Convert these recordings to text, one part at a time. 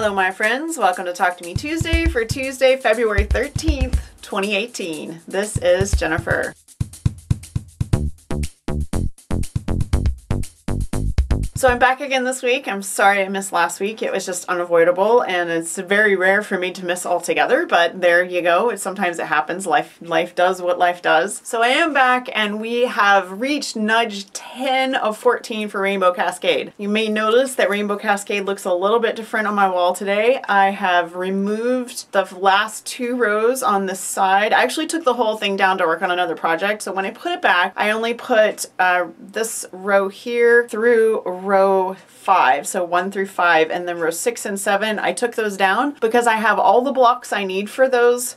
Hello my friends, welcome to Talk to Me Tuesday for Tuesday, February 13th, 2018. This is Jennifer. So I'm back again this week. I'm sorry I missed last week. It was just unavoidable and it's very rare for me to miss altogether, but there you go. Sometimes it happens. Life does what life does. So I am back and we have reached nudge 10 of 14 for Rainbow Cascade. You may notice that Rainbow Cascade looks a little bit different on my wall today. I have removed the last two rows on this side. I actually took the whole thing down to work on another project. So when I put it back, I only put this row here through row 5, so 1 through 5, and then row 6 and 7, I took those down because I have all the blocks I need for those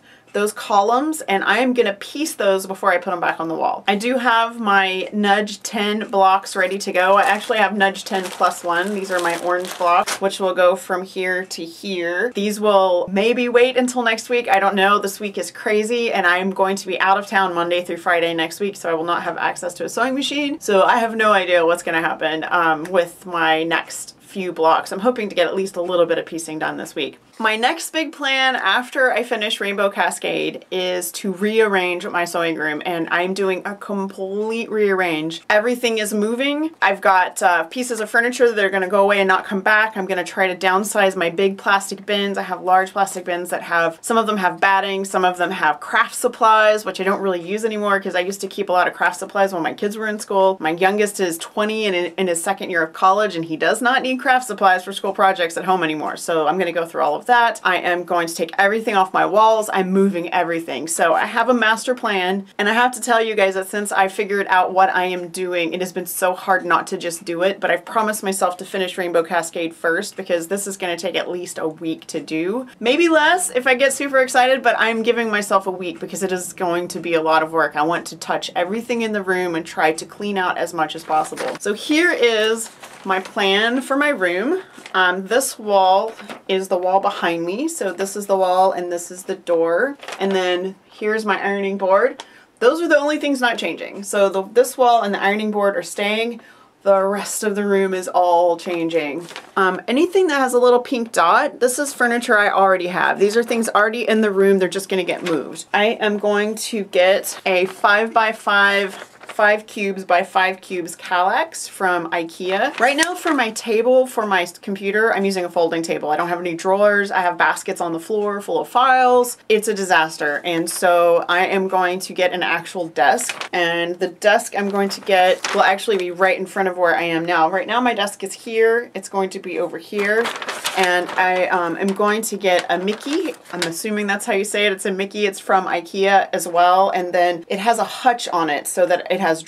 columns, and I am gonna piece those before I put them back on the wall. I do have my nudge 10 blocks ready to go. I actually have nudge 10 plus 1. These are my orange blocks, which will go from here to here. These will maybe wait until next week. I don't know. This week is crazy, and I'm going to be out of town Monday through Friday next week, so I will not have access to a sewing machine. So I have no idea what's gonna happen with my next few blocks. I'm hoping to get at least a little bit of piecing done this week. My next big plan after I finish Rainbow Cascade is to rearrange my sewing room, and I'm doing a complete rearrange. Everything is moving. I've got pieces of furniture that are going to go away and not come back. I'm going to try to downsize my big plastic bins. I have large plastic bins that have, some of them have batting, some of them have craft supplies, which I don't really use anymore because I used to keep a lot of craft supplies when my kids were in school. My youngest is 20 and in his second year of college, and he does not need craft supplies for school projects at home anymore. So I'm going to go through all of that. I am going to take everything off my walls. I'm moving everything. So I have a master plan, and I have to tell you guys that since I figured out what I am doing, it has been so hard not to just do it, but I've promised myself to finish Rainbow Cascade first because this is going to take at least a week to do. Maybe less if I get super excited, but I'm giving myself a week because it is going to be a lot of work. I want to touch everything in the room and try to clean out as much as possible. So here is my plan for my room. This wall is the wall behind me. So this is the wall and this is the door. And then here's my ironing board. Those are the only things not changing. So this wall and the ironing board are staying. The rest of the room is all changing. Anything that has a little pink dot, this is furniture I already have. These are things already in the room. They're just gonna get moved. I am going to get a 5x5 5 cubes by 5 cubes Kallax from IKEA. Right now for my table, for my computer, I'm using a folding table. I don't have any drawers. I have baskets on the floor full of files. It's a disaster. And so I am going to get an actual desk, and the desk I'm going to get will actually be right in front of where I am now. Right now my desk is here. It's going to be over here. And I am going to get a Mickey. I'm assuming that's how you say it. It's a Mickey. It's from IKEA as well. And then it has a hutch on it so that it has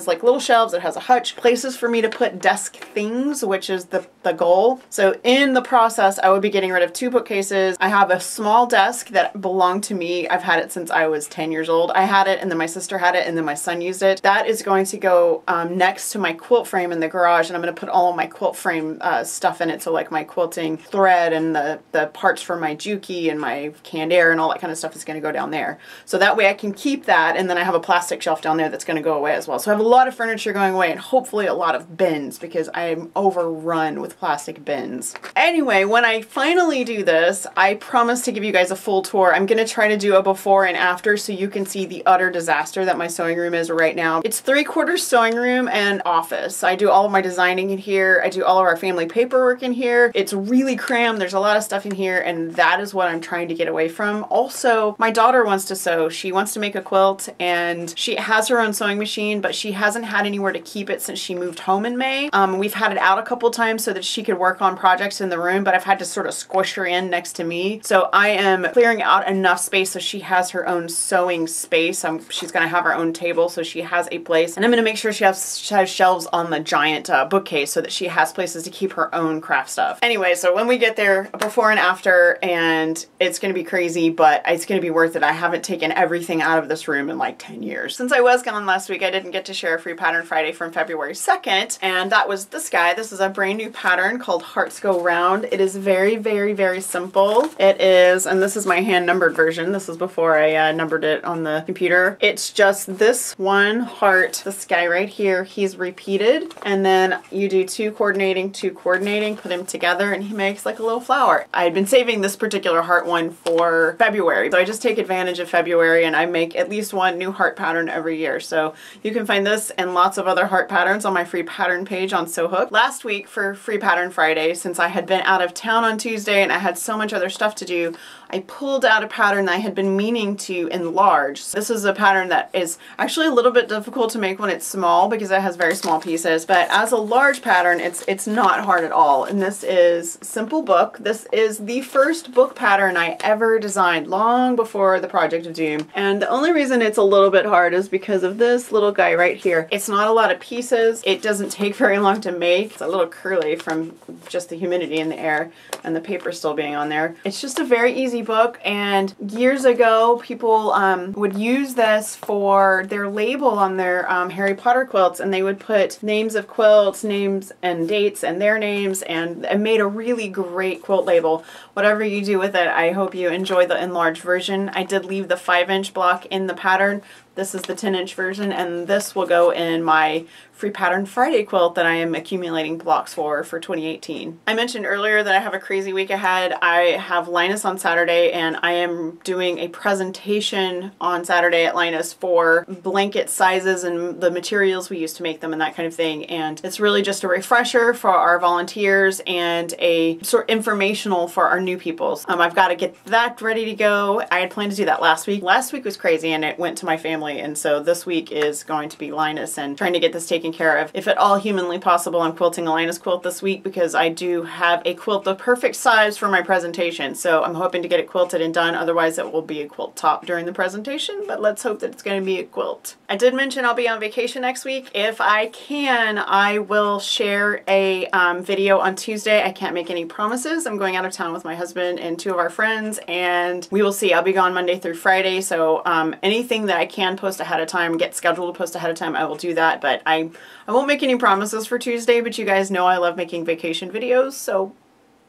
like little shelves. It has a hutch, places for me to put desk things, which is the goal. So in the process, I would be getting rid of 2 bookcases. I have a small desk that belonged to me. I've had it since I was 10 years old. I had it, and then my sister had it, and then my son used it. That is going to go next to my quilt frame in the garage, and I'm going to put all of my quilt frame stuff in it. So like my quilting thread and the parts for my Juki and my canned air and all that kind of stuff is going to go down there. So that way I can keep that, and then I have a plastic shelf down there that's going to go away as well. So I have a lot of furniture going away, and hopefully a lot of bins because I'm overrun with plastic bins. Anyway, when I finally do this, I promise to give you guys a full tour. I'm going to try to do a before and after so you can see the utter disaster that my sewing room is right now. It's 3/4 sewing room and office. I do all of my designing in here. I do all of our family paperwork in here. It's really crammed. There's a lot of stuff in here, and that is what I'm trying to get away from. Also, my daughter wants to sew. She wants to make a quilt, and she has her own sewing machine, but she hasn't had anywhere to keep it since she moved home in May. We've had it out a couple times so that she could work on projects in the room, but I've had to sort of squish her in next to me. So I am clearing out enough space so she has her own sewing space. She's going to have her own table so she has a place, and I'm going to make sure she has shelves on the giant bookcase so that she has places to keep her own craft stuff. Anyway, so when we get there, before and after, and it's going to be crazy, but it's going to be worth it. I haven't taken everything out of this room in like 10 years. Since I was gone last last week I didn't get to share a free pattern Friday from February 2nd, and that was this guy. This is a brand new pattern called Hearts Go Round. It is very, very, very simple. It is, and this is my hand numbered version. This was before I numbered it on the computer. It's just this one heart, this guy right here, he's repeated, and then you do two coordinating, put them together, and he makes like a little flower. I had been saving this particular heart one for February, so I just take advantage of February and I make at least one new heart pattern every year. So you can find this and lots of other heart patterns on my free pattern page on SewHook. Last week for Free Pattern Friday, since I had been out of town on Tuesday and I had so much other stuff to do, I pulled out a pattern that I had been meaning to enlarge. So this is a pattern that is actually a little bit difficult to make when it's small because it has very small pieces, but as a large pattern it's not hard at all. And this is Simple Book. This is the first book pattern I ever designed long before the Project of Doom, and the only reason it's a little bit hard is because of this little guy right here. It's not a lot of pieces. It doesn't take very long to make. It's a little curly from just the humidity in the air and the paper still being on there. It's just a very easy book, and years ago people would use this for their label on their Harry Potter quilts, and they would put names of quilts, names and dates and their names, and it made a really great quilt label. Whatever you do with it, I hope you enjoy the enlarged version. I did leave the 5-inch block in the pattern. This is the 10-inch version, and this will go in my Free Pattern Friday quilt that I am accumulating blocks for 2018. I mentioned earlier that I have a crazy week ahead. I have Linus on Saturday, and I am doing a presentation on Saturday at Linus for blanket sizes and the materials we use to make them and that kind of thing. And it's really just a refresher for our volunteers and a sort of informational for our new peoples. I've got to get that ready to go. I had planned to do that last week. Last week was crazy and it went to my family, and so this week is going to be Linus and trying to get this taken care of. If at all humanly possible, I'm quilting a Linus quilt this week because I do have a quilt the perfect size for my presentation, so I'm hoping to get it quilted and done. Otherwise it will be a quilt top during the presentation, but let's hope that it's going to be a quilt. I did mention I'll be on vacation next week. If I can, I will share a video on Tuesday. I can't make any promises. I'm going out of town with my husband and 2 of our friends, and we will see. I'll be gone Monday through Friday, so anything that I can post ahead of time, get scheduled to post ahead of time, I will do that, but I won't make any promises for Tuesday, but you guys know I love making vacation videos, so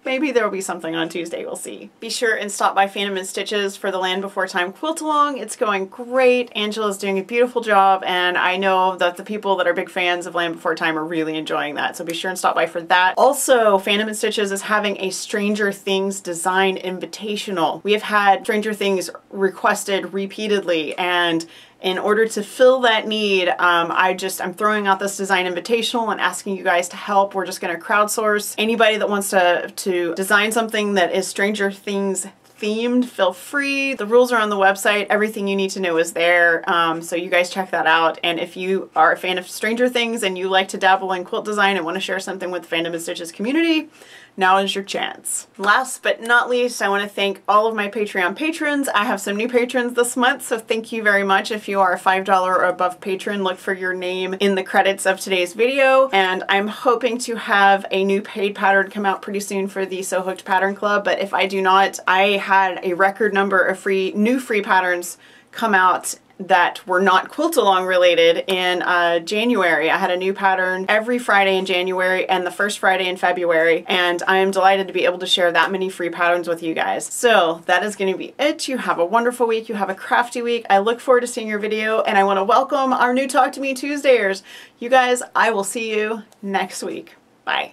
maybe there will be something on Tuesday, we'll see. Be sure and stop by Phantom and Stitches for the Land Before Time quilt along. It's going great. Angela's doing a beautiful job, and I know that the people that are big fans of Land Before Time are really enjoying that, so be sure and stop by for that. Also, Phantom and Stitches is having a Stranger Things design invitational. We have had Stranger Things requested repeatedly, and in order to fill that need, I'm throwing out this design invitational and asking you guys to help. We're just going to crowdsource anybody that wants to design something that is Stranger Things themed. Feel free. The rules are on the website. Everything you need to know is there. So you guys check that out. And if you are a fan of Stranger Things and you like to dabble in quilt design and want to share something with the Phantom and Stitches community, now is your chance. Last but not least, I want to thank all of my Patreon patrons. I have some new patrons this month, so thank you very much. If you are a $5 or above patron, look for your name in the credits of today's video. And I'm hoping to have a new paid pattern come out pretty soon for the SewHooked Pattern Club, but if I do not, I had a record number of new free patterns come out that were not quilt along related in January. I had a new pattern every Friday in January and the first Friday in February, and I am delighted to be able to share that many free patterns with you guys. So that is going to be it. You have a wonderful week. You have a crafty week. I look forward to seeing your video, and I want to welcome our new Talk to Me Tuesdayers. You guys, I will see you next week. Bye.